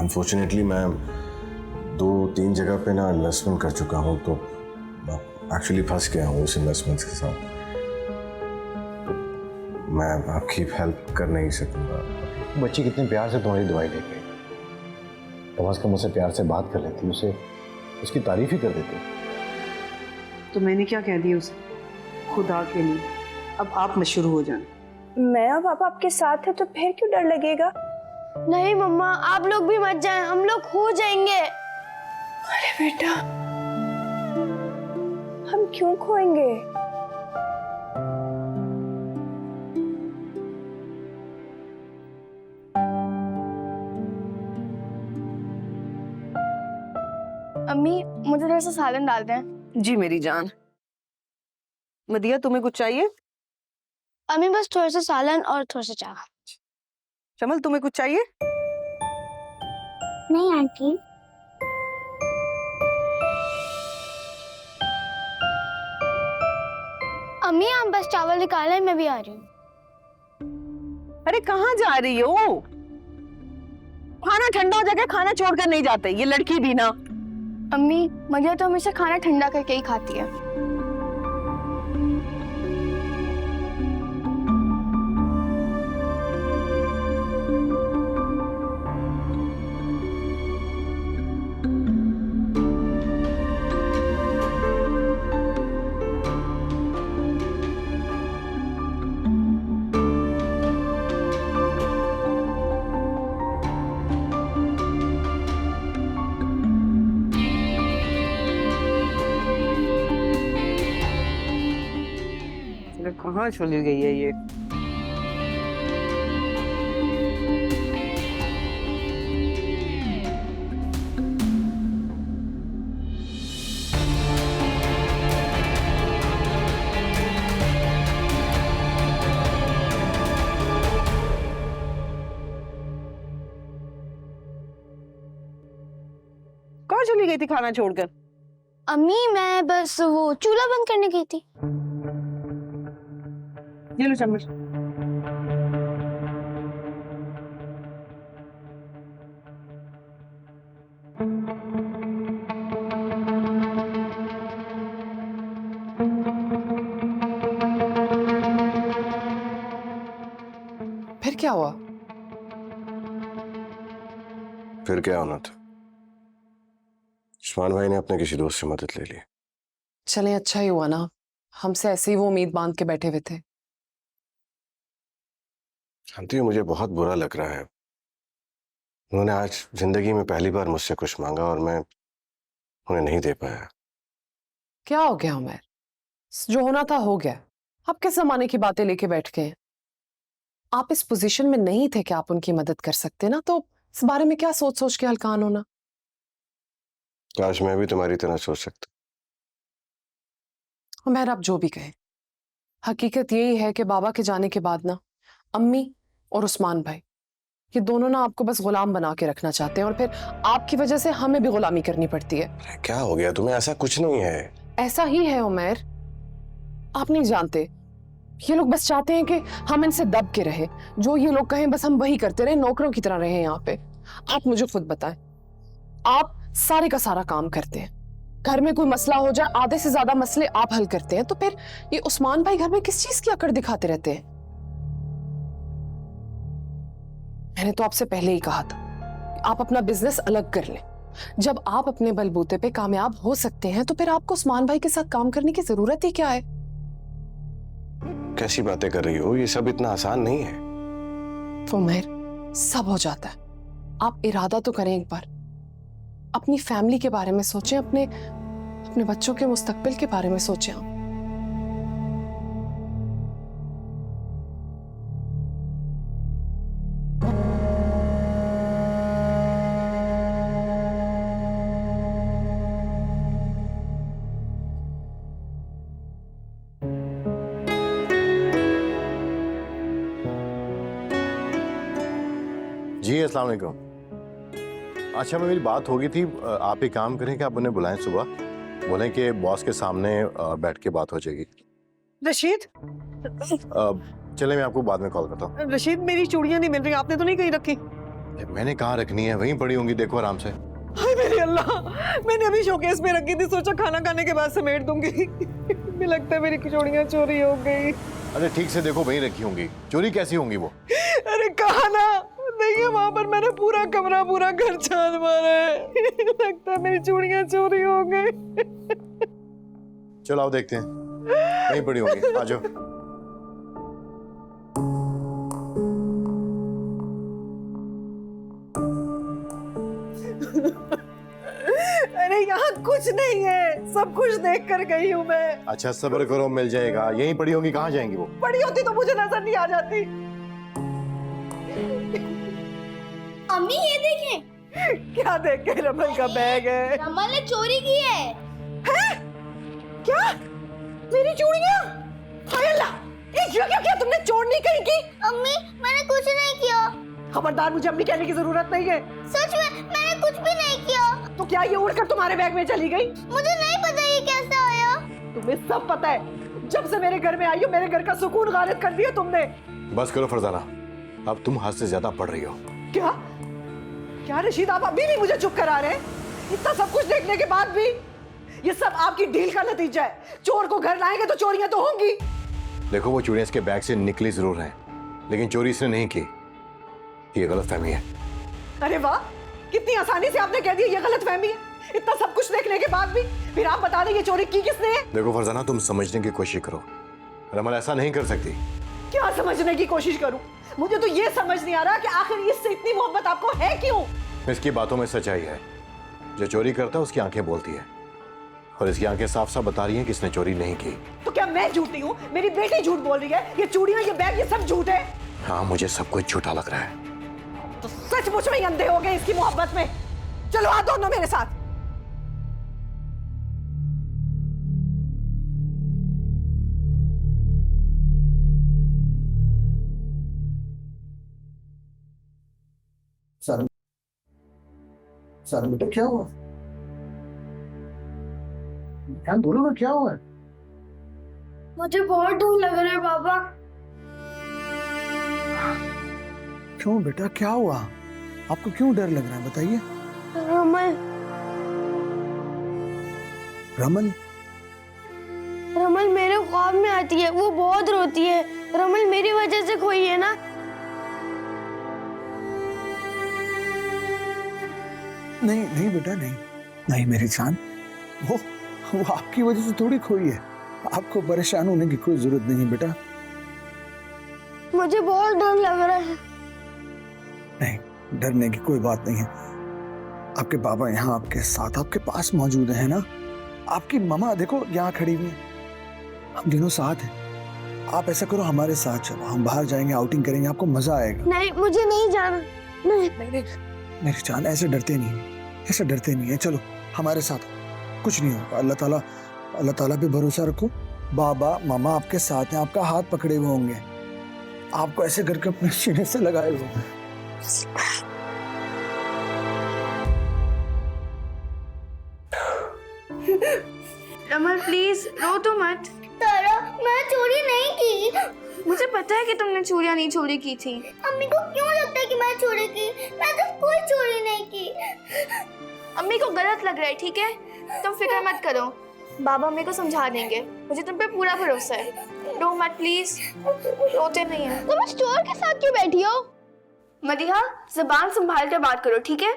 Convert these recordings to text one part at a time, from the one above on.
Unfortunately मैं 2-3 जगह पे ना इन्वेस्टमेंट कर चुका हूँ, तो एक्चुअली फंस गया हूँ उस इन्वेस्टमेंट्स के साथ। तो मैं आपकी हेल्प कर नहीं सकूँगा। बच्ची कितने प्यार से तुम्हारी दवाई लेके कम से कम उससे प्यार से बात कर लेती, उसे उसकी तारीफ ही कर देती। तो मैंने क्या कह दिया उसे? खुदा के लिए अब आप मत शुरू हो जाए। मैं और पापा आपके साथ है तो फिर क्यों डर लगेगा? नहीं मम्मा, आप लोग भी मत जाएं, हम लोग खो जाएंगे। अरे बेटा, हम क्यों खोएंगे? अम्मी, मुझे थोड़ा सा सालन डाल दें। जी मेरी जान। मदिया, तुम्हें कुछ चाहिए? अम्मी बस थोड़ा सा सालन और थोड़ा सा चावल। शमल, तुम्हें कुछ चाहिए? नहीं आंटी। अम्मी आप बस चावल निकालें, मैं भी आ रही हूँ। अरे कहाँ जा रही हो? खाना ठंडा हो जाएगा, खाना छोड़कर नहीं जाते ये लड़की भी ना। अम्मी, मदिया तो हमेशा खाना ठंडा करके ही खाती है। कहाँ चली गई है ये? कहाँ चली गई थी खाना छोड़कर? अम्मी मैं बस वो चूल्हा बंद करने गई थी। ये लो चम्मच। फिर क्या हुआ? फिर क्या होना था? उस्मान भाई ने अपने किसी दोस्त से मदद ले ली। चलें, अच्छा ही हुआ ना, हमसे ऐसे ही वो उम्मीद बांध के बैठे हुए थे। जानती हो, मुझे बहुत बुरा लग रहा है। उन्होंने आज जिंदगी में पहली बार मुझसे कुछ मांगा और मैं उन्हें नहीं दे पाया। क्या हो गया उमर? जो होना था हो गया। आप किस जमाने की बातें लेके बैठ गए? आप इस पोजीशन में नहीं थे कि आप उनकी मदद कर सकते ना, तो इस बारे में क्या सोच सोच के हलकान होना। काश मैं भी तुम्हारी तरह सोच सकता। उमर, आप जो भी कहे, हकीकत यही है कि बाबा के जाने के बाद ना अम्मी और उस्मान भाई ये दोनों ना आपको बस गुलाम बना के रखना चाहते हैं और फिर आपकी वजह से हमें भी गुलामी करनी पड़ती है। अरे क्या हो गया तुम्हें? ऐसा कुछ नहीं है। ऐसा ही है उमर, आप नहीं जानते। ये लोग बस चाहते हैं कि हम इनसे दब के रहे, जो ये लोग कहें बस हम वही करते रहे, नौकरों की तरह रहे यहाँ पे। आप मुझे खुद बताएं, आप सारे का सारा काम करते हैं, घर में कोई मसला हो जाए आधे से ज्यादा मसले आप हल करते हैं, तो फिर ये उस्मान भाई घर में किस चीज की अकड़ दिखाते रहते हैं? मैंने तो आपसे पहले ही कहा था कि आप अपना बिजनेस अलग कर लें। जब आप अपने बलबूते पे कामयाब हो सकते हैं तो फिर आपको उस्मान भाई के साथ काम करने की जरूरत ही क्या है? कैसी बातें कर रही हो? ये सब इतना आसान नहीं है। उमर, सब हो जाता है। आप इरादा तो करें एक बार, अपनी फैमिली के बारे में सोचें, अपने बच्चों के मुस्तकबिल के बारे में सोचें आप। जी अस्सलाम वालेकुम। अच्छा, मेरी बात होगी थी, आप एक काम करें कि आप उन्हें बुलाएं, सुबह बोलें कि बॉस के सामने बैठ के बात हो जाएगी। रशीद, चलें, मैं आपको बाद में कॉल करता हूँ। रशीद मेरी चूड़ियां नहीं मिल रही, आपने तो नहीं कहीं रखी? मैंने कहाँ रखनी है, वहीं पड़ी होंगी, देखो आराम से। हाय मेरे अल्लाह, मैंने अभी शोकेस में रखी थी, सोचा खाना खाने के बाद समेट दूंगी। मुझे लगता है मेरी चूड़ियां चोरी हो गई। अरे ठीक से देखो, वहीं रखी होंगी, चोरी कैसी होंगी वो? अरे कहा ना, देखिए वहां पर मैंने पूरा कमरा पूरा घर छान मारा है। लगता है मेरी चूड़ियां चोरी हो गई। चलो आओ देखते हैं, वहीं पड़ी होंगी, आ जाओ। अरे यहाँ कुछ नहीं है, सब कुछ देख कर गई हूँ मैं। अच्छा सब्र करो, मिल जाएगा, यहीं पड़ी होंगी, कहाँ जाएंगी वो? पड़ी होती तो मुझे नजर नहीं आ जाती। अम्मी ये देखें, क्या देख के? रमल का बैग है। रमल ने चोरी की है। हैं? क्या? मेरी चूड़ियां? हाय अल्लाह! ये क्या तुमने चोरी कहीं की? अम्मी मैंने कुछ नहीं किया। खबरदार, मुझे अम्मी कहने की जरूरत नहीं है। सच में मैंने कुछ भी नहीं किया। तो क्या ये उड़कर तुम्हारे बैग में चली गई? मुझे नहीं पता ये कैसे आया। तुम्हें सब पता है। जब से मेरे घर में आई हो, मेरे घर का सुकून गालिब कर दिया तुमने। बस करो फरजाना, अब तुम हद से ज्यादा पढ़ रही हो। क्या क्या रशीद, आप अभी भी मुझे चुप करा रहे हैं? इतना सब कुछ देखने के बाद भी? ये सब आपकी डील का नतीजा है। चोर को घर लाएंगे तो चोरियां तो होंगी। देखो वो चूड़ियां इसके बैग से निकली जरूर हैं, लेकिन चोरी इसने नहीं की। ये गलतफहमी है। अरे वाह, कितनी आसानी से आपने कह दिया ये गलतफहमी है। इतना सब कुछ देखने के बाद भी फिर आप बता दें ये चोरी की किसने है? देखो फरजाना, तुम समझने की कोशिश करो, रमल ऐसा नहीं कर सकती। क्या समझने की कोशिश करूं? मुझे तो ये समझ नहीं आ रहा कि आखिर इससे इतनी मोहब्बत आपको है क्यों? इसकी बातों में सच्चाई है। जो चोरी करता है उसकी आंखें बोलती है, और इसकी आंखें साफ साफ बता रही हैं कि इसने चोरी नहीं की। तो क्या मैं झूठी हूँ? मेरी बेटी झूठ बोल रही है? ये चूड़ियां, ये बैग, ये सब झूठ है? हाँ, मुझे सब कुछ झूठा लग रहा है। तो सचमुच में ही अंधे हो गए इसकी मोहब्बत में। चलो आ दोनों मेरे साथ। सर सर बेटा क्या हुआ? क्या बोलो ना, क्या हुआ? मुझे बहुत डर लग रहा है बाबा। क्यों बेटा, क्या हुआ? आपको क्यों डर लग रहा है, बताइए। रमल रमल? रमल मेरे ख्वाब में आती है, वो बहुत रोती है। रमल मेरी वजह से खोई है ना। नहीं नहीं बेटा, नहीं नहीं मेरी जान, वो आपकी वजह से थोड़ी खोई है। आपको परेशान होने की कोई जरूरत नहीं है बेटा। मुझे बहुत डर लग रहा है। नहीं, डरने की कोई बात नहीं है। आपके बाबा यहाँ आपके साथ, आपके पास मौजूद है ना। आपकी मम्मा देखो यहाँ खड़ी हुई है, हम दोनों साथ हैं। आप ऐसा करो, हमारे साथ चलो, हम बाहर जाएंगे, आउटिंग करेंगे, आपको मजा आएगा। नहीं, मुझे नहीं जाना। नहीं मेरी जान, ऐसे डरते नहीं, ऐसे डरते नहीं है। चलो हमारे साथ, कुछ नहीं होगा। अल्लाह ताला पे भरोसा रखो। बाबा मामा आपके साथ हैं, आपका हाथ पकड़े हुए होंगे, आपको ऐसे करके अपने सीने से लगाए हुए होंगे। रमल प्लीज रो तो मत। तारा, मैं चोरी नहीं की। मुझे पता है कि तुमने चूड़ियां नहीं चोरी की थी। अम्मी को क्यों लगता है कि मैं चोरी की? मैं तो कोई चोरी नहीं की। अम्मी को गलत लग रहा है, ठीक है? तुम फिक्र मत करो, बाबा अम्मी को समझा देंगे। मुझे तुम पे पूरा भरोसा है। रो मत प्लीज, रोते नहीं है। तुम इस चोर के साथ क्यों बैठी हो? मदिहा, जुबान संभाल कर बात करो, ठीक है?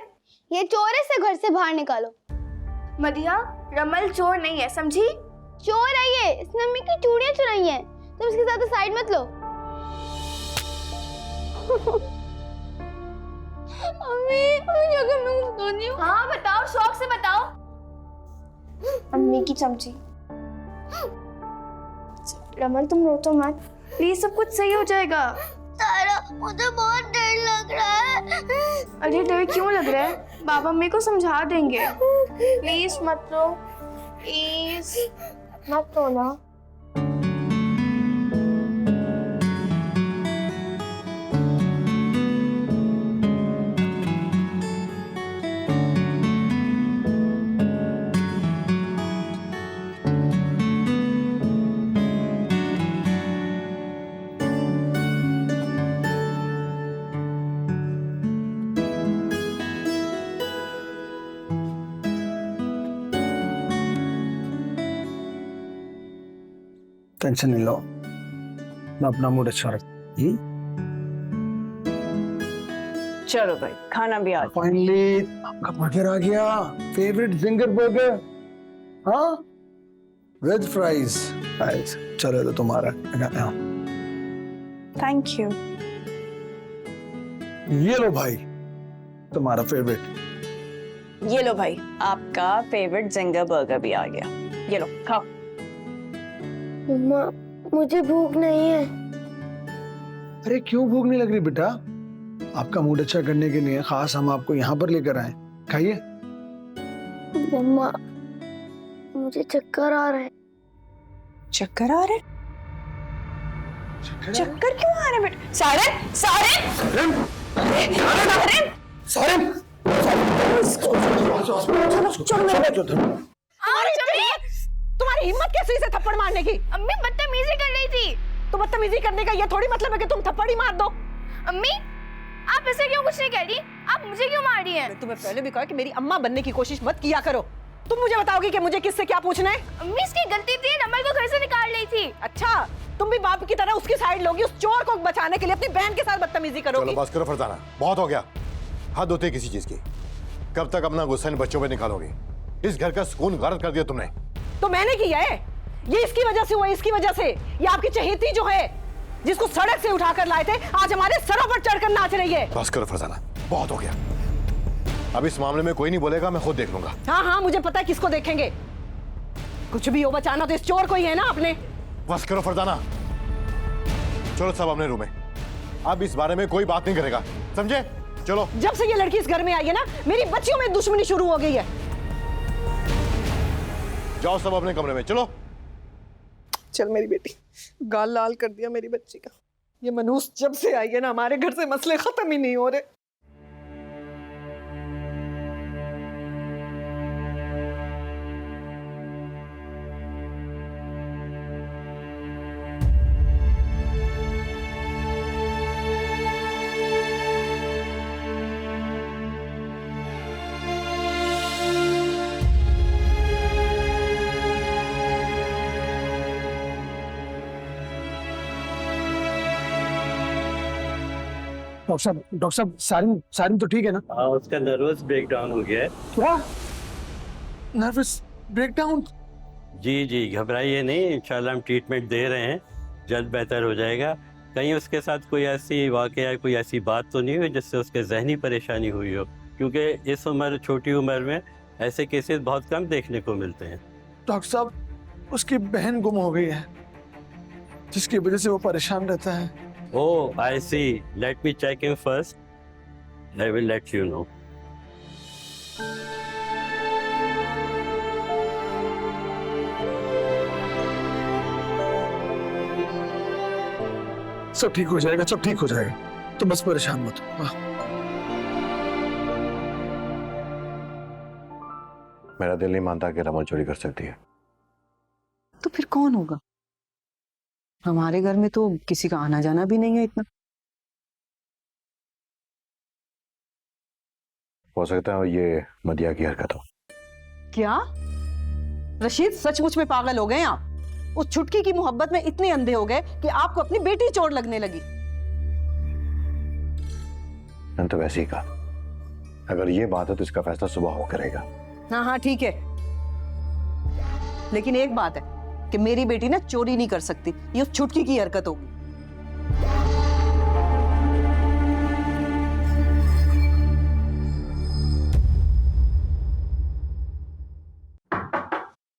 ये चोर है, इसे घर से बाहर निकालो। मदिहा, रमल चोर नहीं है, समझी? चोर है ये, इसने अम्मी की चूड़ियां चुराई हैं। तुम इसके साथ साइड मत लो। अम्मी क्या करना है? हाँ बताओ, शौक से बताओ। अम्मी की चमची। रमल तुम रो तो मत, प्लीज सब कुछ सही हो जाएगा। तारा, मुझे बहुत डर लग रहा है। अरे डर क्यों लग रहा है? बाबा अम्मी को समझा देंगे। प्लीज मत रो, प्लीज मत रो ना। टेंशन नहीं लो, मैं अपना मूड अच्छा रख। चलो भाई, खाना भी आ गया। फाइनली आपका बर्गर आ गया, फेवरेट जिंगर बर्गर, हाँ, वेज फ्राइज। चलो तो तुम्हारा, मैं कहता हूँ। Thank you. ये लो भाई, तुम्हारा फेवरेट। ये लो भाई, आपका फेवरेट जिंगर बर्गर भी आ गया। ये लो खाओ। मम्मा, मुझे भूख नहीं है। अरे क्यों भूख नहीं लग रही बेटा? आपका मूड अच्छा करने के लिए खास हम आपको यहाँ पर लेकर आए, खाइए। मम्मा, मुझे चक्कर आ रहे हैं। चक्कर आ रहे? चक्कर क्यों आ रहे बेटा? सारन, सारन, सारन, तुम्हारी हिम्मत कैसे इसे थप्पड़ मारने की? अम्मी बदतमीजी कर रही थी। तो बदतमीजी करने का ये थोड़ी मतलब है कि तुम थप्पड़ ही मार दो। अम्मी, आप ऐसे क्यों कुछ नहीं कह रही? आप मुझे क्यों मार रही हैं? मैं तुम्हें पहले भी कहा कि मेरी अम्मा बनने की कोशिश मत किया करो। तुम मुझे बताओगी कि मुझे किससे क्या पूछना है? अम्मी, इसकी गलती थी, रमल को घर से निकाल रही थी। अच्छा, तुम भी बाप की तरह उसकी साइड लोगी, उस चोर को बचाने के लिए अपनी बहन के साथ बदतमीजी चलो करोगी। बस करो फरजाना, बहुत हो गया। हद होती है किसी चीज की। कब तक अपना गुस्सा इन बच्चों पे निकालोगे? इस घर का सुकून गारत कर दिया तुमने। तो मैंने किया है, ये इसकी वजह से हुआ, इसकी वजह से। ये आपकी चहेती जो है, जिसको सड़क से उठाकर लाए थे, आज हमारे सरों पर चढ़कर नाच रही है। बस करो फरजाना, बहुत हो गया। अब इस मामले में कोई नहीं बोलेगा, मैं खुद देख लूंगा। हाँ हाँ, मुझे पता है किसको देखेंगे। कुछ भी हो, बचाना तो इस चोर को ही है ना आपने। बस करो फरजाना, चलो सब अपने रूम में। अब इस बारे में कोई बात नहीं करेगा, समझे? चलो। जब से ये लड़की इस घर में आई है ना, मेरी बच्चियों में दुश्मनी शुरू हो गई है। जाओ सब अपने कमरे में, चलो। चल मेरी बेटी, गाल लाल कर दिया मेरी बच्ची का। ये मनूस जब से आई है ना, हमारे घर से मसले खत्म ही नहीं हो रहे। डॉक्टर साहब, सारिन सारिन तो ठीक है ना? हाँ, उसका नर्वस ब्रेकडाउन हो गया है। क्या? Nervous breakdown? जी जी, घबराइए नहीं, इंशाल्लाह हम ट्रीटमेंट दे रहे हैं, जल्द बेहतर हो जाएगा। कहीं उसके साथ कोई ऐसी वाकया, कोई ऐसी बात तो नहीं हुई जिससे उसके जहनी परेशानी हुई हो, क्योंकि इस उम्र, छोटी उम्र में ऐसे केसेस बहुत कम देखने को मिलते हैं। डॉक्टर साहब, उसकी बहन गुम हो गई है, जिसकी वजह से वो परेशान रहता है। Oh, I see. Let me check him first. I will let you know. सब ठीक हो जाएगा, सब ठीक हो जाएगा, तो बस परेशान मत हो। मेरा दिल नहीं मानता कि रमन चोरी कर सकती है। तो फिर कौन होगा? हमारे घर में तो किसी का आना जाना भी नहीं है इतना। हो सकता है ये मदिया की हरकत हो। क्या रशीद, सचमुच में पागल हो गए आप? उस छुटकी की मोहब्बत में इतने अंधे हो गए कि आपको अपनी बेटी चोट लगने लगी। मैंने तो वैसे ही कहा, अगर ये बात है तो इसका फैसला सुबह हो करेगा। हाँ हाँ ठीक है, लेकिन एक बात है कि मेरी बेटी ना चोरी नहीं कर सकती, ये उस छुटकी की हरकत होगी।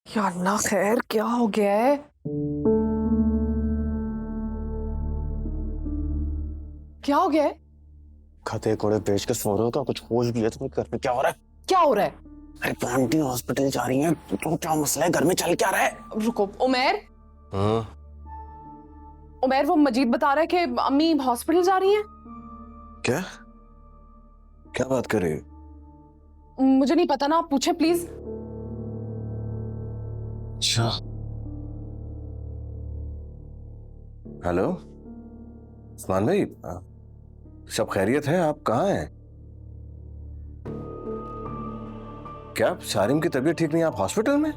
या अल्लाह खैर, क्या हो गया है? क्या हो गया है? खते कोड़े बेच के सो रहे हो, तो कुछ होश भी है तुम्हें? घर में क्या हो रहा है? क्या हो रहा है? अरे आंटी हॉस्पिटल जा रही है, तो क्या मसला है? घर में चल क्या रहा है? रुको उमर। उमर, वो मजीद बता रहा है कि अम्मी हॉस्पिटल जा रही हैं। क्या क्या बात कर रही हो? मुझे नहीं पता ना, आप पूछे प्लीज। अच्छा, हेलो उस्मान भाई, सब खैरियत है? आप कहाँ हैं? क्या सारिम की तबीयत ठीक नहीं, आप हॉस्पिटल में?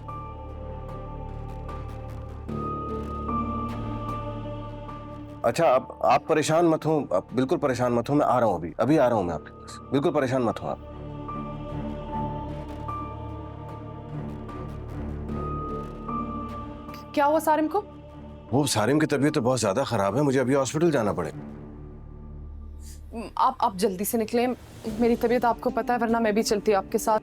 अच्छा आप परेशान मत हो, आप बिल्कुल परेशान मत हो, मैं आ रहा हूँ अभी अभी आ रहा हूँ मैं आपके पास, बिल्कुल परेशान मत हो आप। क्या हुआ सारिम को? वो सारिम की तबीयत तो बहुत ज्यादा खराब है, मुझे अभी हॉस्पिटल जाना पड़ेगा। आप जल्दी से निकलें, मेरी तबीयत आपको पता है, वरना मैं भी चलती आपके साथ।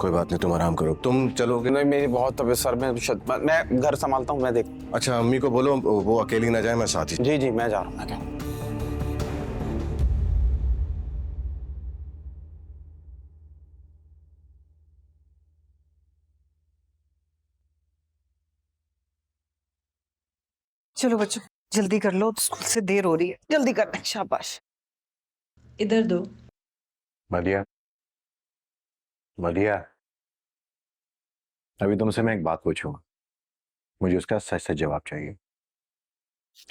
कोई बात नहीं, तुम आराम करो, तुम चलोगे? नहीं मेरी बहुत तबीयत सर में मैं घर संभालता हूँ, मैं देख। अच्छा अम्मी को बोलो वो अकेली ना जाए, मैं साथ ही। जी जी मैं जा रहा हूँ, मैं क्या। चलो बच्चों जल्दी कर लो, स्कूल से देर हो रही है, जल्दी करना है, शाबाश। इधर दो। मदिया, मदिया, अभी तुमसे मैं एक बात पूछूंगा, मुझे उसका सच सच जवाब चाहिए।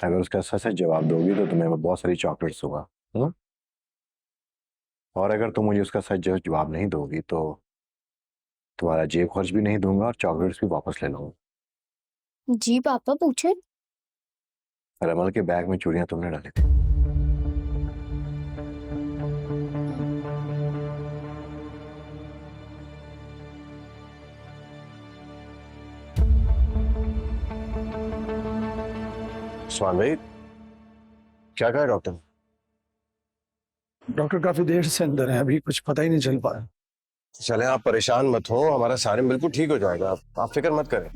अगर उसका सच सच जवाब दोगी तो तुम्हें मैं बहुत सारी चॉकलेट्स दूंगा, और अगर तुम मुझे उसका सच जवाब नहीं दोगी तो तुम्हारा जेब खर्च भी नहीं दूंगा और चॉकलेट्स भी वापस ले लूंगा। जी पापा पूछे। रमल के बैग में चूड़ियां तुमने डाली थी। स्वान भाई, क्या कहा डॉक्टर? डॉक्टर काफी देर से अंदर है, अभी कुछ पता ही नहीं चल पा रहा। चले आप परेशान मत हो, हमारा सारिम बिल्कुल ठीक हो जाएगा, आप फिक्र मत करें।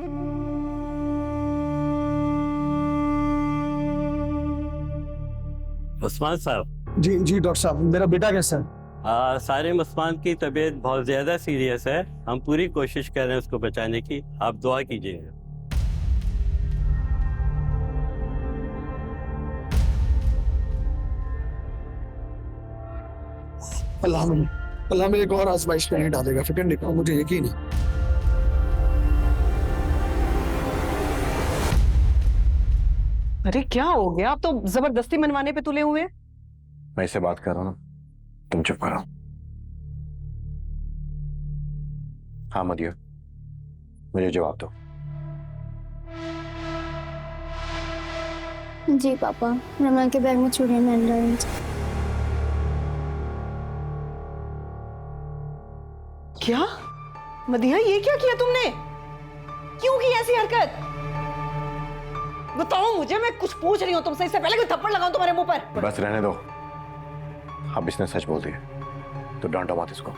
उस्मान साहब। जी जी डॉक्टर साहब, मेरा बेटा कैसा है? सारिम उस्मान की तबीयत बहुत ज्यादा सीरियस है, हम पूरी कोशिश कर रहे हैं उसको बचाने की, आप दुआ कीजिएगा। अल्लाह में एक और आजमाइश में नहीं डालेगा, फिक्र नहीं करो, मुझे यकीन है। अरे क्या हो गया, आप तो जबरदस्ती मनवाने पे तुले हुए हैं। मैं इससे बात कर रहा हूँ ना, तुम चुप करो। हाँ मदिया, मुझे जवाब दो। जी पापा, रमल के बैग में चूड़ियां मिल रही हैं। क्या मदिया, ये क्या किया तुमने? क्यों की ऐसी हरकत? बताओ मुझे, मैं कुछ पूछ रही हूँ तुमसे, इससे पहले कि थप्पड़ लगाऊं तुम्हारे मुंह पर। बस रहने दो, अब इसने सच बोल दिया तो डांटो मत इसको।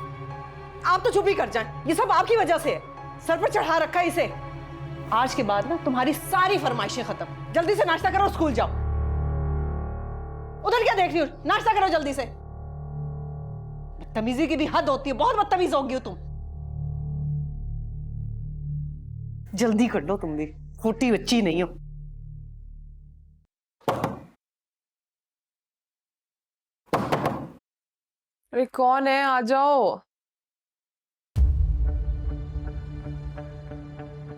आप तो चुप ही कर जाएं, ये सब आपकी वजह से है, सर पर चढ़ा रखा है इसे। आज के बाद ना तुम्हारी सारी फरमाइशें खत्म, जल्दी से नाश्ता करो, स्कूल जाओ। उधर क्या देख रही हो, नाश्ता करो जल्दी से। बदतमीजी की भी हद होती है, बहुत बदतमीज होगी हो तुम। जल्दी कर लो, तुम भी छोटी बच्ची नहीं हो। अरे कौन है, आ जाओ।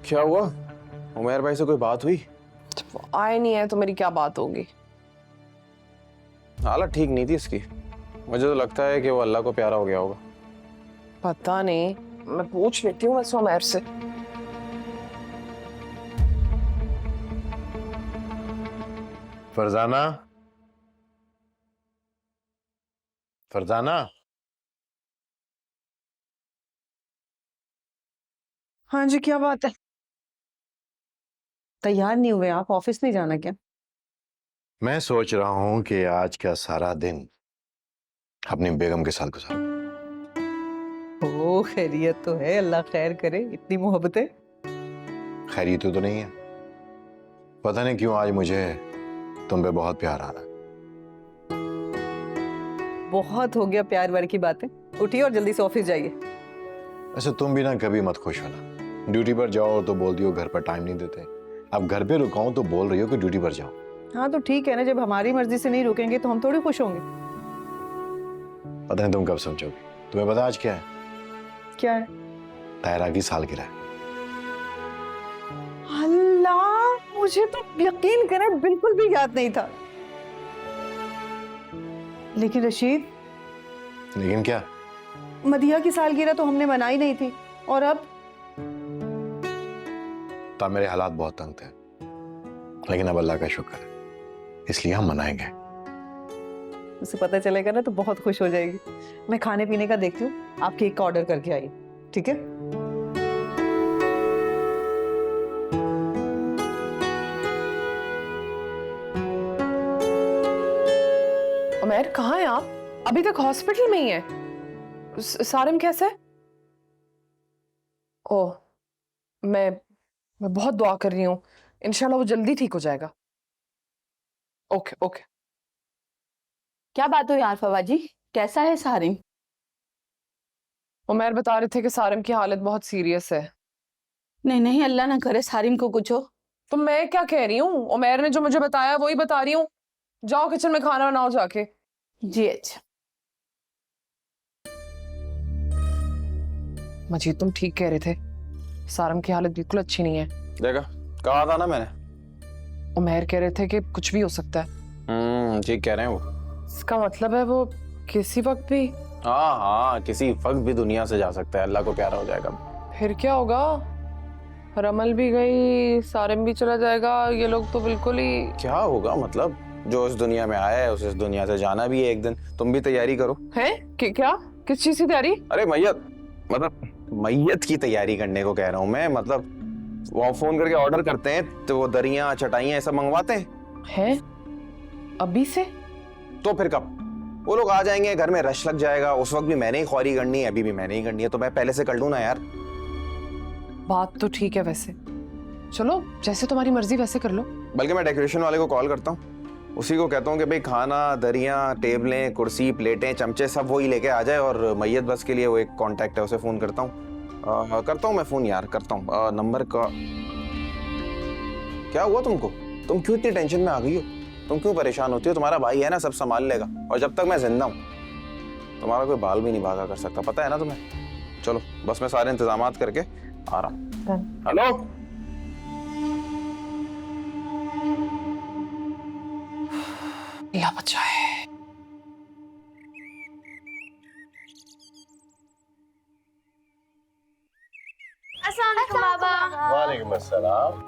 क्या हुआ, उमैर भाई से कोई बात हुई? वो आए नहीं है तो मेरी क्या बात होगी? हालत ठीक नहीं थी इसकी, मुझे तो लगता है कि वो अल्लाह को प्यारा हो गया होगा। पता नहीं, मैं पूछ लेती हूँ बस उमैर से। फरजाना, फरजाना। हाँ जी, क्या बात है? तैयार नहीं हुए आप, ऑफिस नहीं जाना क्या? मैं सोच रहा हूं कि आज का सारा दिन अपनी बेगम के साथ गुजारूं। ओ खैरियत तो है, अल्लाह खैर करे, इतनी मोहब्बतें। खैरियत तो नहीं है, पता नहीं क्यों आज मुझे तुम पे बहुत प्यार आ रहा है। बहुत हो गया प्यार वार की बातें, उठिए और जल्दी से ऑफिस जाइए। ऐसे तुम भी ना कभी मत खुश होना, ड्यूटी पर जाओ तो बोल दियो घर पर टाइम नहीं देते, अब घर पे रुकाऊं तो बोल रही हो कि ड्यूटी पर जाओ। हाँ तो ठीक है ना, जब हमारी मर्जी से नहीं रुकेंगे तो हम थोड़ी खुश होंगे। पता नहीं तुम कब समझोगे। तुम्हें पता आज क्या है? क्या है? तायरा की सालगिरह है। अल्लाह, मुझे तो यकीन करें बिल्कुल भी याद नहीं था। लेकिन रशीद, लेकिन क्या? मदिया की सालगिरह तो हमने मनाई नहीं थी, और अब? तब मेरे हालात बहुत तंग थे, लेकिन अब अल्लाह का शुक्र है इसलिए हम मनाएंगे। उसे पता चलेगा ना तो बहुत खुश हो जाएगी। मैं खाने पीने का देखती हूँ, आप केक का ऑर्डर करके आई, ठीक है? उमैर कहाँ हैं आप? अभी तक हॉस्पिटल में ही है। सारिम कैसा है? ओह, मैं बहुत दुआ कर रही हूँ, इंशाल्लाह वो जल्दी ठीक हो जाएगा। Okay okay. क्या बात हो यार फवाद जी, कैसा है सारिम? उमैर बता रहे थे कि सारिम की हालत बहुत सीरियस है। नहीं नहीं, अल्लाह ना करे सारिम को कुछ हो। तो मैं क्या कह रही हूँ, उमैर ने जो मुझे बताया वही बता रही हूँ। जाओ किचन में खाना बनाओ जाके। जी अच्छा। मजीद तुम ठीक कह रहे थे, सारम की हालत बिल्कुल अच्छी नहीं है। देखा, कहा था ना मैंने। उमैर कह रहे थे कि कुछ भी हो सकता है। ठीक कह रहे हैं वो। इसका मतलब है वो किसी वक्त भी। हाँ हाँ, किसी वक्त भी दुनिया से जा सकता है, अल्लाह को प्यारा हो जाएगा। फिर क्या होगा? रमल भी गई, सारिम भी चला जाएगा, ये लोग तो बिल्कुल ही। क्या होगा मतलब? जो इस दुनिया में आया है उसे इस दुनिया से जाना भी है एक दिन। तुम भी तैयारी करो। हैं? क्या? किस चीज की तैयारी? अरे मैयत, मतलब मैयत की तैयारी करने को कह रहा हूँ मैं। मतलब वो फोन करके ऑर्डर करते हैं तो वो दरियां चटाइयां ऐसा मंगवाते हैं। अभी से? तो फिर कब? वो लोग आ जाएंगे, घर में रश लग जाएगा, उस वक्त भी मैंने ही ख्वारी करनी है, अभी भी मैंने ही करनी है, तो मैं पहले से कर लूं ना यार। बात तो ठीक है वैसे, चलो जैसे तुम्हारी मर्जी वैसे कर लो। बल्कि मैं डेकोरेशन वाले को कॉल करता हूँ, उसी को कहता हूँ कि भाई खाना, दरियां, टेबलें, कुर्सी, प्लेटें, चमचे सब वही लेके आ जाए, और मैयत बस के लिए वो एक कांटेक्ट है, उसे फोन करता हूँ मैं फोन यार, करता हूँ नंबर का। क्या हुआ तुमको? तुम क्यों इतनी टेंशन में आ गई हो? तुम क्यों परेशान होती हो? तुम्हारा भाई है ना, सब संभाल लेगा, और जब तक मैं जिंदा हूँ तुम्हारा कोई बाल भी नहीं भागा कर सकता, पता है ना तुम्हें। चलो बस मैं सारे इंतजामात करके आ रहा हूँ। हेलो, अल्लाह बचाए। अस्सलाम वालेकुम बाबा। वालेकुम अस्सलाम।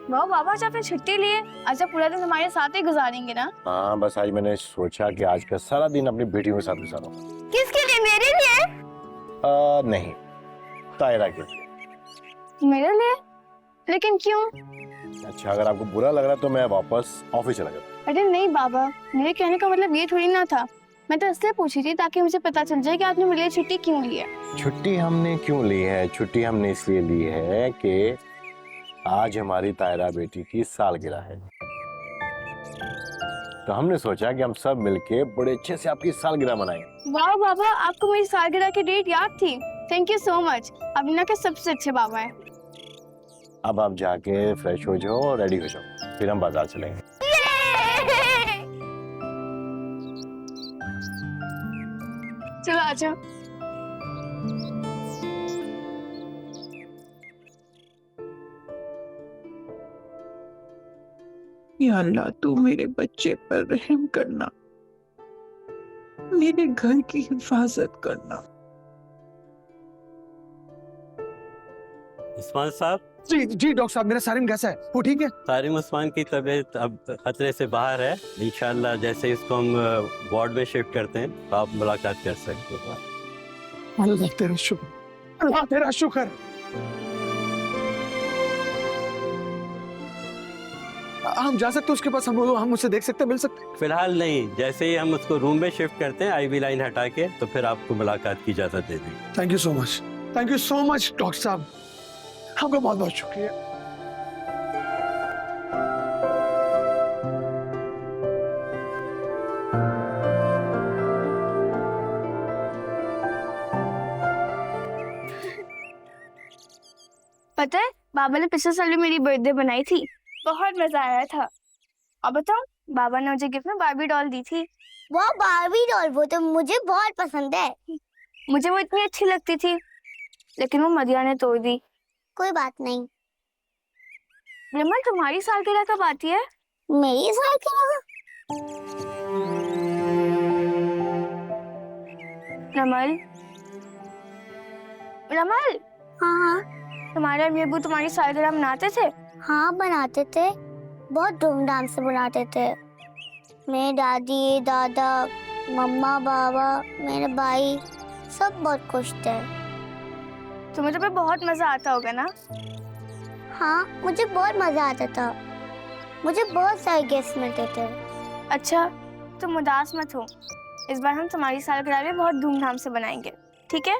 वाह बाबा, आज आपने छुट्टी ली है, आज आप पूरा दिन हमारे साथ ही गुजारेंगे ना? हाँ, बस आज मैंने सोचा कि आज का सारा दिन अपनी बेटियों के साथ गुजारूं। किसके लिए? मेरे लिए? नहीं, तायरा के लिए। मेरे लिए? लेकिन क्यों? अच्छा, अगर आपको बुरा लग रहा तो मैं वापस ऑफिस चला जाता। अरे नहीं बाबा, मेरे कहने का मतलब ये थोड़ी ना था। मैं तो इसलिए पूछी थी ताकि मुझे पता चल जाए कि आपने मेरे लिए छुट्टी क्यों ली है। छुट्टी हमने क्यों ली है? छुट्टी हमने इसलिए ली है कि आज हमारी तायरा बेटी की सालगिरह है, तो हमने सोचा कि हम सब मिलके बड़े अच्छे से आपकी सालगिरह मनाएंगे। वाह बाबा, आपको मेरी सालगिरह की डेट याद थी। Thank you so much. आप दुनिया के सबसे अच्छे बाबा हैं। अब आप जाके फ्रेश हो जाओ और रेडी हो जाओ, फिर हम बाजार चलेंगे। चलो आ जाओ। या अल्लाह, तू मेरे बच्चे पर रहम करना, मेरे घर की हिफाजत करना। उस्मान साहब। जी जी डॉक्टर साहब, मेरा सारिम कैसा है? वो ठीक है? सारिम उस्मान की तबीयत अब खतरे से बाहर है। इंशाल्लाह जैसे इसको हम वार्ड में शिफ्ट करते हैं तो आप मुलाकात कर सकते हो। अल्लाह तेरा शुक्र, अल्लाह तेरा शुक्र। हम जा सकते हैं उसके पास? हम उससे देख सकते हैं, मिल सकते हैं? फिलहाल नहीं, जैसे ही हम उसको रूम में शिफ्ट करते हैं आईवी लाइन हटा के, तो फिर आपको मुलाकात की इजाजत दे देंगे। Thank you so much, thank you so much doctor साहब, आपका बहुत बहुत शुक्रिया। पता है, बाबा ने पिछले साल भी मेरी बर्थडे बनाई थी, बहुत मजा आया था। और बताओ, बाबा ने मुझे गिफ्ट में बारबी डॉल दी थी। वो बारबी डॉल, वो तो मुझे बहुत पसंद है। मुझे वो इतनी अच्छी लगती थी, लेकिन वो मदिया ने तोड़ दी। कोई बात नहीं। रमल, तुम्हारी सालगिरह कब आती है? मेरी सालगिरह? रमल, रमल। हाँ हाँ। तुम्हारे अम्मी अब्बू तुम्हारी सालगिरह मनाते थे? हाँ बनाते थे, बहुत धूमधाम से बनाते थे। मेरे दादी दादा मम्मा पापा मेरे भाई सब बहुत खुश थे। तुम्हें तो पे बहुत मजा आता होगा ना? हाँ मुझे बहुत मजा आता था। मुझे बहुत सारे गिफ्ट मिलते थे। अच्छा तुम उदास मत हो, इस बार हम तुम्हारी सालगिरह भी बहुत धूमधाम से बनाएंगे, ठीक है?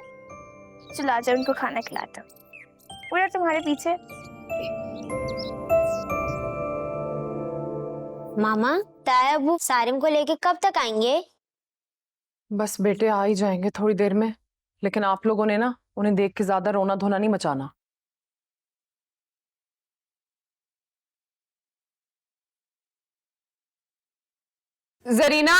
चलो आ जाओ, उनको खाना खिलाता हूँ। पूरा तुम्हारे पीछे। मामा ताया वो सारिम को लेके कब तक आएंगे? बस बेटे आ ही जाएंगे थोड़ी देर में, लेकिन आप लोगों ने ना उन्हें देख के ज्यादा रोना धोना नहीं मचाना। जरीना।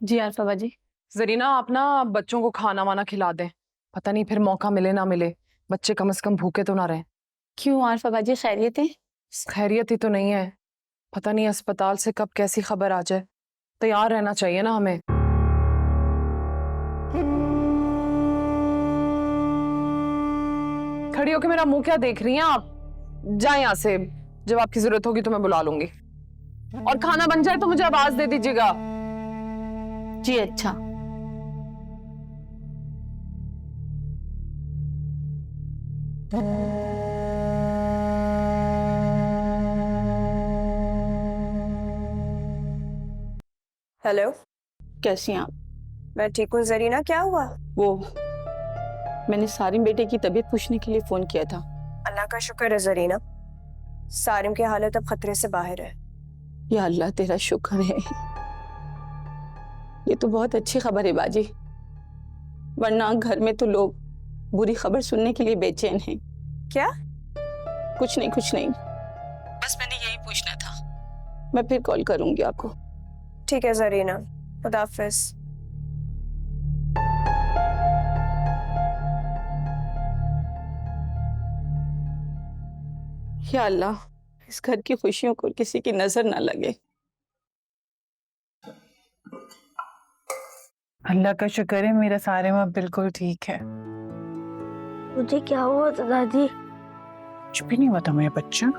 जी आरफा बाजी। जरीना आप ना बच्चों को खाना वाना खिला दें, पता नहीं फिर मौका मिले ना मिले, बच्चे कम से कम भूखे तो ना रहें। क्यों आरफा बाजी, खैरियत है? खैरियत ही तो नहीं है, पता नहीं अस्पताल से कब कैसी खबर आ जाए, तैयार रहना चाहिए ना हमें। खड़ी होके मेरा मुंह क्या देख रही हैं आप? जाए यहाँ से, जब आपकी जरूरत होगी तो मैं बुला लूंगी। और खाना बन जाए तो मुझे आवाज दे दीजिएगा। जी अच्छा। हेलो, कैसी हैं आप? मैं ठीक हूँ। जरीना क्या हुआ? वो मैंने सारिम बेटे की तबीयत पूछने के लिए फोन किया था। अल्लाह का शुक्र है जरीना, सारिम की हालत अब खतरे से बाहर है। या अल्लाह तेरा शुक्र है, ये तो बहुत अच्छी खबर है बाजी, वरना घर में तो लोग बुरी खबर सुनने के लिए बेचैन हैं। क्या? कुछ नहीं कुछ नहीं, बस मैंने यही पूछना था। मैं फिर कॉल करूंगी आपको। ठीक है जरीना, खुदा हाफिज। या अल्लाह, इस घर की खुशियों को किसी की नजर ना लगे। अल्लाह का शुक्र है मेरा सारे माँ बिल्कुल ठीक है। मुझे क्या हुआ था दादी? कुछ भी नहीं हुआ था मेरे बच्चा,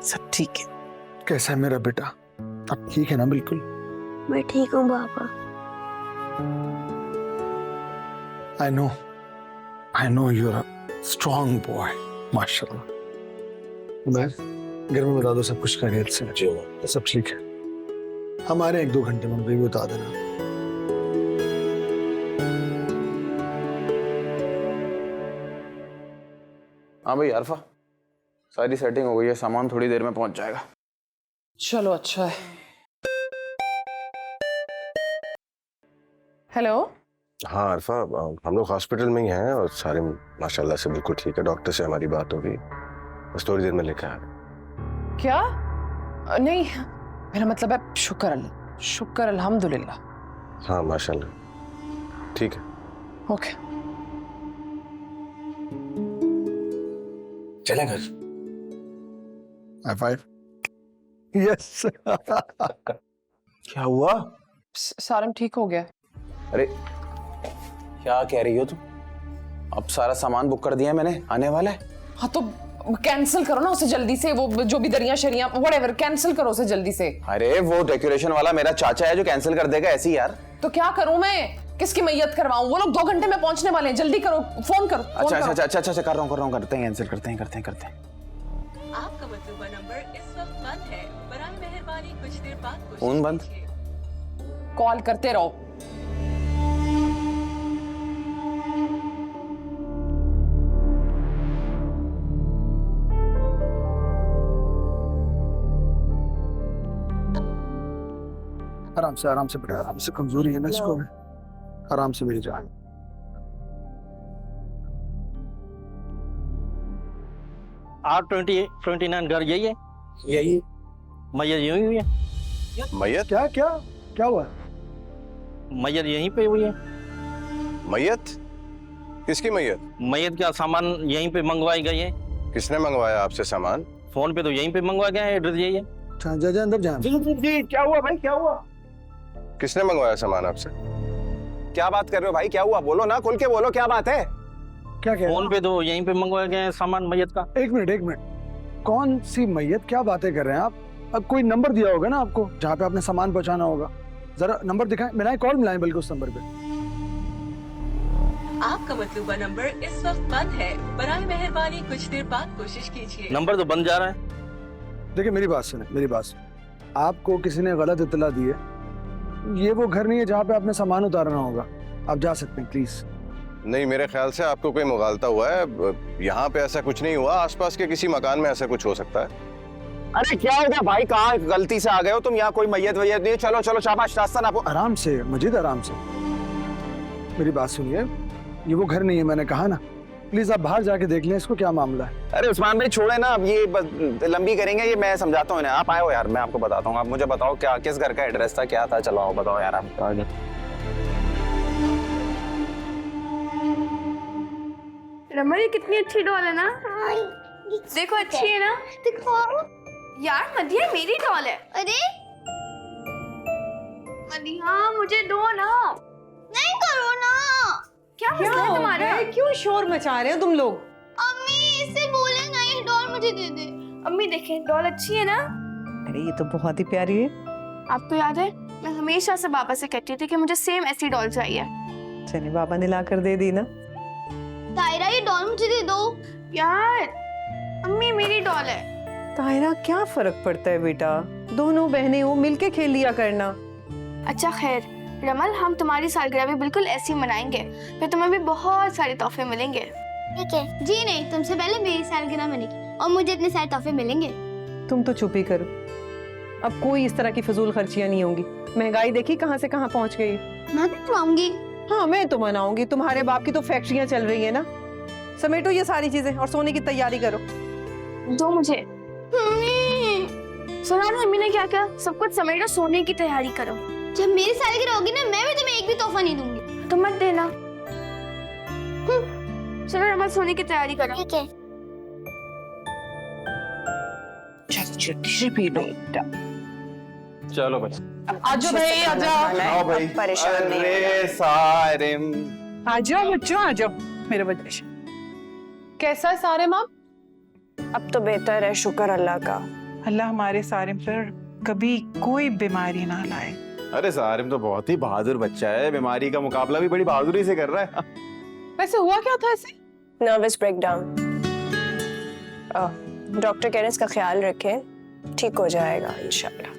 सब ठीक है। कैसा है मेरा बेटा? अब ठीक है ना? बिल्कुल मैं ठीक हूँ पापा। I know you are a strong boy, माशाल्लाह। मैं घर में बता दो सब कुछ खैरियत से है, सब ठीक है। हमारे 1-2 घंटे में भी बता देना। हाँ भाई अरफा, सारी सेटिंग हो गई है, सामान थोड़ी देर में पहुंच जाएगा। चलो अच्छा है। हेलो। हाँ अरफा, हम लोग हॉस्पिटल में ही हैं और सारे माशाल्लाह से बिल्कुल ठीक है। डॉक्टर से हमारी बात हो गई, बस थोड़ी देर में लेकर आ रहे। क्या? नहीं, मेरा मतलब है शुक्र अल्हम्दुलिल्लाह। हाँ माशाल्लाह ठीक है। ओके चलें घर। High five. यस। क्या हुआ? सारम ठीक हो गया। अरे क्या कह रही हो तुम? अब सारा सामान बुक कर दिया मैंने, आने वाला है। हाँ तो कैंसिल करो ना उसे जल्दी से, वो जो भी दरिया शरिया व्हाटएवर कैंसिल करो उसे जल्दी से। अरे वो डेकोरेशन वाला मेरा चाचा है जो कैंसिल कर देगा ऐसी यार। तो क्या करूं मैं? किसकी मैयत करवाऊं? वो लोग 2 घंटे में पहुंचने वाले हैं, जल्दी करो, फोन करो। अच्छा कर रहा हूँ, करते हैं कैंसिल, करते हैं। आपका मतलूबा नंबर इस वक्त बंद है, बराए मेहरबानी कुछ देर बाद फोन बंद। कॉल करते रहो। आराम से बेटा, आराम से। कमजोरी है ना इसको, आराम से मेरी जान। R29 घर यही है? यही मैयर यहीं हुई है? मैयत? क्या हुआ? मैयर यहीं पे हुई है? मैयत? किसकी मैयत? मैयत का सामान यहीं पे मंगवाई गई है। किसने मंगवाया आपसे सामान? फोन पे तो यहीं पे मंगवा गया है, एड्रेस यही है। जा अंदर जा। जी क्या हुआ भाई, क्या हुआ? किसने मंगवाया सामान आपसे? क्या बात कर रहे हो भाई? क्या हुआ? बोलो ना, खुल के बोलो, क्या बात है? क्या फोन पे तो यहीं पे मंगवाया गया है सामान मैयत का। एक मिनट, कौन सी मैयत? क्या बातें कर रहे हैं आप? अब कोई नंबर दिया होगा ना आपको जहाँ पे आपने सामान पहुंचाना होगा। जरा नंबर दिखाएं, मिलाएं, कॉल मिलाएं बल्कि उस नंबर पे। आपका मतलूबा नंबर इस वक्त बंद है, बराए मेहरबानी कुछ देर बाद कोशिश कीजिए। नंबर तो बंद जा रहा है। देखिए मेरी बात सुने, मेरी बात सुने। आपको किसी ने गलत इत्तला दी है। ये वो घर नहीं है जहाँ पे आपने सामान उतारना होगा। आप जा सकते हैं प्लीज। नहीं, मेरे ख्याल से आपको कोई मुगालता हुआ है। यहाँ पे ऐसा कुछ नहीं हुआ, आसपास के किसी मकान में ऐसा कुछ हो सकता है। अरे क्या हो गया भाई, कहाँ गलती से आ गए हो तुम? यहाँ कोई मैयत वैयत नहीं है। चलो चलो शाबाश, रास्ता ना। आराम से मजीद, आराम से। मेरी बात सुनिए, ये वो घर नहीं है, मैंने कहा ना। प्लीज आप बाहर जाके देख लें इसको, क्या मामला है। अरे उस्मान भाई छोड़े ना, अब ये लंबी करेंगे, ये मैं समझाता हूँ इन्हें। आप आए हो यार, मैं आपको बताता हूँ। आप मुझे बताओ क्या, किस घर का एड्रेस था, क्या था? चलो आओ बताओ यार आप। रमन ये कितनी अच्छी डॉल है ना। देखो अच्छी है ना। दिखाओ यार। मदिया मेरी डॉल है। अरे मदिया मुझे दो ना। नहीं करो ना। क्या मसला है तुम्हारा? क्यों शोर मचा रहे हो तुम लोग? अम्मी इससे बोले ना, ये डॉल मुझे दे दे। अम्मी देखें, डॉल अच्छी है ना। अरे ये तो बहुत ही प्यारी है। आपको याद है मैं हमेशा से बाबा से कहती थी कि मुझे सेम ऐसी डॉल चाहिए। चलिए बाबा ने ला कर दे दी ना। तायरा ये डॉल मुझे दे दो यार। अम्मी मेरी डॉल है। तायरा क्या फर्क पड़ता है बेटा, दोनों बहनें हो, मिलके खेल लिया करना। अच्छा खैर रमल, हम तुम्हारी सालगिरह भी बिल्कुल ऐसी मनाएंगे, फिर तुम्हें भी बहुत सारे तोहफे मिलेंगे। ठीक है जी। नहीं, तुमसे पहले मेरी सालगिरह मनेगी और मुझे इतने सारे तोहफे मिलेंगे। तुम तो चुप ही करो। अब कोई इस तरह की फजूल खर्चियां नहीं होंगी। महंगाई देखी कहाँ से कहाँ पहुँच गई। मैं भी मनाऊंगी। हाँ मैं तो मनाऊंगी। तुम्हारे बाप की तो फैक्ट्रियां चल रही है ना। समेटो ये सारी चीजें और सोने की तैयारी करो। दो मुझे। सुना ना अम्मी ने क्या कहा? सब कुछ समेटो, सोने की तैयारी करो। जब मेरी सालगिरह होगी ना, मैं भी तुम्हें एक भी तोहफा नहीं दूंगी। तो मत देना। चलो रमल सोने की तैयारी करो। ठीक है। चलो भाई, आजो भाई आजा। आओ भाई। परेशान नहीं अरे सारिम, आ जाओ बच्चों, आ जाओ मेरे बच्चे। कैसा है सारे माँ? अब तो बेहतर है, शुक्र अल्लाह का। अल्लाह हमारे सारिम पर कभी कोई बीमारी ना लाए। अरे सारिम तो बहुत ही बहादुर बच्चा है, बीमारी का मुकाबला भी बड़ी बहादुरी से कर रहा है। वैसे हुआ क्या था ऐसे? Nervous breakdown. डॉक्टर कह रहे हैं इसका ख्याल रखें, ठीक हो जाएगा इंशाल्लाह।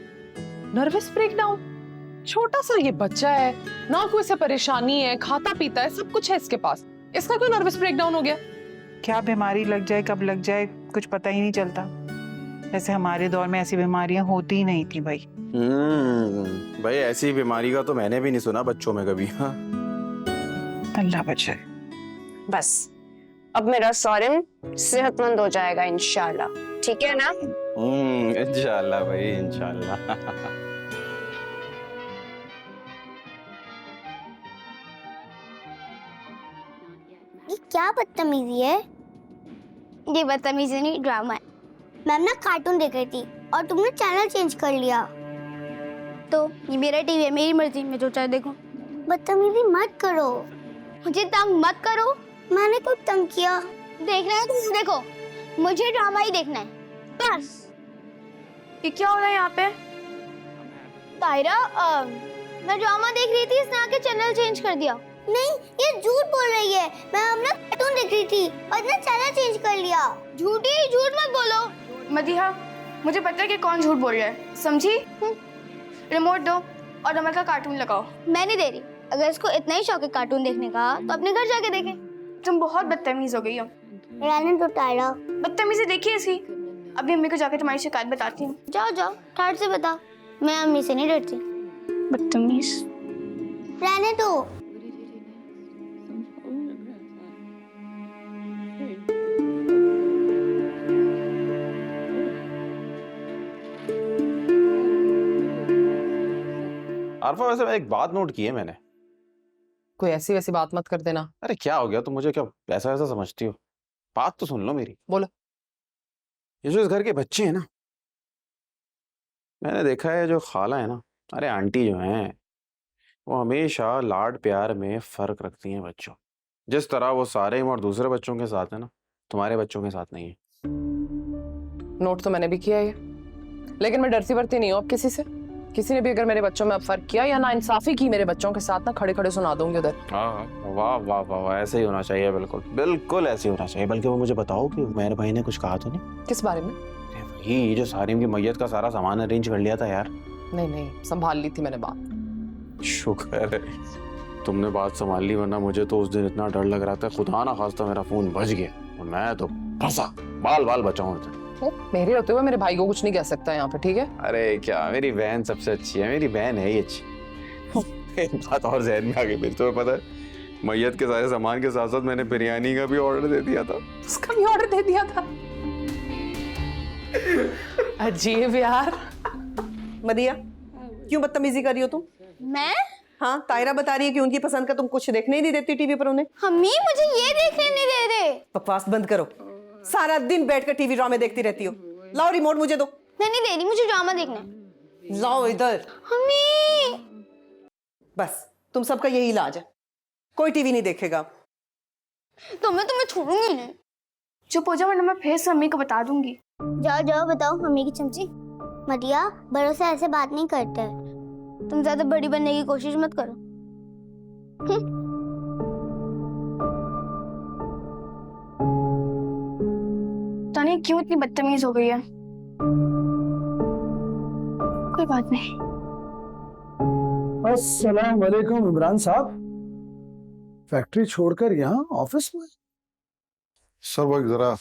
Nervous breakdown? छोटा सा ये बच्चा है ना, कोई से परेशानी है, खाता पीता है, सब कुछ है इसके पास, इसका कोई नर्वस ब्रेकडाउन हो गया? क्या बीमारी लग जाए, कब लग जाए, कुछ पता ही नहीं चलता। वैसे हमारे दौर में ऐसी बीमारियां होती ही नहीं थी भाई। भाई ऐसी बीमारी का तो मैंने भी नहीं सुना बच्चों में कभी। हाँ। अल्लाह बचाए। बस अब मेरा सारिम सेहतमंद हो जाएगा इंशाल्लाह, ठीक है ना? इंशाल्लाह भाई, इंशाल्लाह। ये क्या बदतमीजी है? ये बदतमीजी नहीं, ड्रामा है। मैम ना कार्टून देख रही थी और तुमने चैनल चेंज कर लिया। तो ये मेरा टीवी है, मेरी मर्जी, मैं जो चाहे देखूं। बदतमीजी मत करो, मुझे तंग मत करो। मैंने कब तंग किया? देखना है तुम देखो, मुझे ड्रामा ही देखना है बस। ये क्या हो रहा है यहाँ पे? तायरा, मैं ड्रामा देख रही थी, इसने आके चैनल चेंज कर दिया। नहीं, ये झूठ बोल रही है। मैं हमने कार्टून देख रही थी और इसने चैनल चेंज कर लिया। झूठी, झूठ मत बोलो। मदीहा, मुझे पता है कि कौन झूठ बोल रहा है, समझी? रिमोट दो और रमल का कार्टून लगाओ। मैं नहीं दे रही। अगर इसको इतना ही शौक है कार्टून देखने का तो अपने घर जाके देखे। तुम बहुत बदतमीज हो गई हो। रहने दो तायरा। बदतमीजी देखिए इसकी। अभी अम्मी को जाके तुम्हारी शिकायत बताती हूँ। जाओ जाओ, ठाट से बता। मैं अम्मी से नहीं डरती। बदतमीज। रहने दो। आरफा, वैसे एक बात नोट की है मैंने। कोई ऐसी वैसी बात मत कर देना। अरे क्या हो गया, तुम मुझे क्या ऐसा ऐसा समझती हो? बात तो सुन लो मेरी। बोलो। ये जो इस घर के बच्चे हैं ना, मैंने देखा है जो खाला है ना, अरे आंटी जो हैं, वो हमेशा लाड प्यार में फर्क रखती हैं बच्चों। जिस तरह वो सारे और दूसरे बच्चों के साथ है ना, तुम्हारे बच्चों के साथ नहीं है। नोट तो मैंने भी किया है। लेकिन मैं डरती वरती नहीं हूँ अब किसी से। किसी ने भी अगर मेरे बच्चों में अब फर्क किया या ना इंसाफी की मेरे बच्चों के साथ, ना खड़े खड़े सुना दूंगी उधर। हाँ, वाह वाह वाह वाह, ऐसे ही होना चाहिए, बिल्कुल बिल्कुल ऐसे ही होना चाहिए। बल्कि वो मुझे बताओ कि मेरे भाई ने कुछ कहा तो नहीं? किस बारे में? ये जो सारिम की मैयत का सारा सामान अरेंज कर लिया था यार। नहीं नहीं, संभाल ली थी मैंने बात। शुक्र है तुमने बात संभाल ली, वरना मुझे तो उस दिन इतना डर लग रहा था, खुदा ना खास्ता मेरा फोन बज गया और मैं तो फंसा, बाल बाल बचाऊं। मेरे होते हुए मेरे भाई को कुछ नहीं कह सकता यहाँ पे, ठीक है? अरे क्या, मेरी बहन सबसे अच्छी है, मेरी बहन है ही अच्छी। एक बात और जहन में आ गई मेरे, तुम्हें पता है मैयत के सारे सामान के साथ साथ मैंने बिरयानी का भी ऑर्डर दे दिया था। उसका भी ऑर्डर दे दिया था? अजीब यार। मदिया, क्यों बदतमीजी कर रही हो तुम? मैं? हाँ, तायरा बता रही है कि उनकी पसंद का तुम कुछ देखने ही नहीं देती टीवी पर उन्हें। मम्मी मुझे ये देखने नहीं दे रहे। बकवास बंद करो, सारा दिन बैठकर टीवी ड्रामे देखती रहती हो। लाओ रिमोट मुझे दो। मैं नहीं दे रही, मुझे ड्रामा देखना है। लाओ इधर। मम्मी बस तुम सबका यही इलाज है, कोई टीवी नहीं देखेगा। तो मैं तुम्हें छोड़ूंगी नहीं। चुप हो जाओ वरना मैं फिर से मम्मी को बता दूंगी। जाओ जाओ बताओ मम्मी की चमची। मदिया, बड़ों से ऐसे बात नहीं करते। तुम ज्यादा बड़ी बनने की कोशिश मत करो। तानी क्यों इतनी बदतमीज हो गई है? कोई बात नहीं। अस्सलाम वालेकुम इमरान साहब, फैक्ट्री छोड़कर यहाँ ऑफिस में? सर वो जरा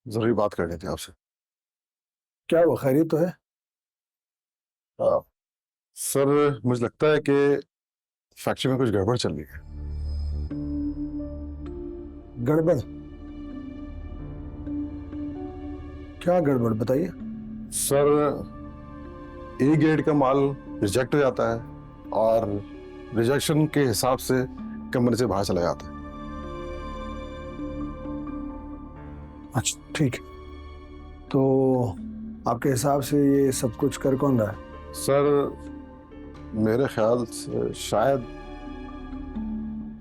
जरूरी बात करनी थी आपसे। क्या वो खैरियत तो है? सर मुझे लगता है कि फैक्ट्री में कुछ गड़बड़ चल रही है। गड़बड़? क्या गड़बड़ बताइए। सर ए ग्रेड का माल रिजेक्ट हो जाता है और रिजेक्शन के हिसाब से कंपनी से बाहर चला जाता है। अच्छा ठीक है, तो आपके हिसाब से ये सब कुछ कर कौन रहा है? सर मेरे ख्याल से शायद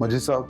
मजीद साहब।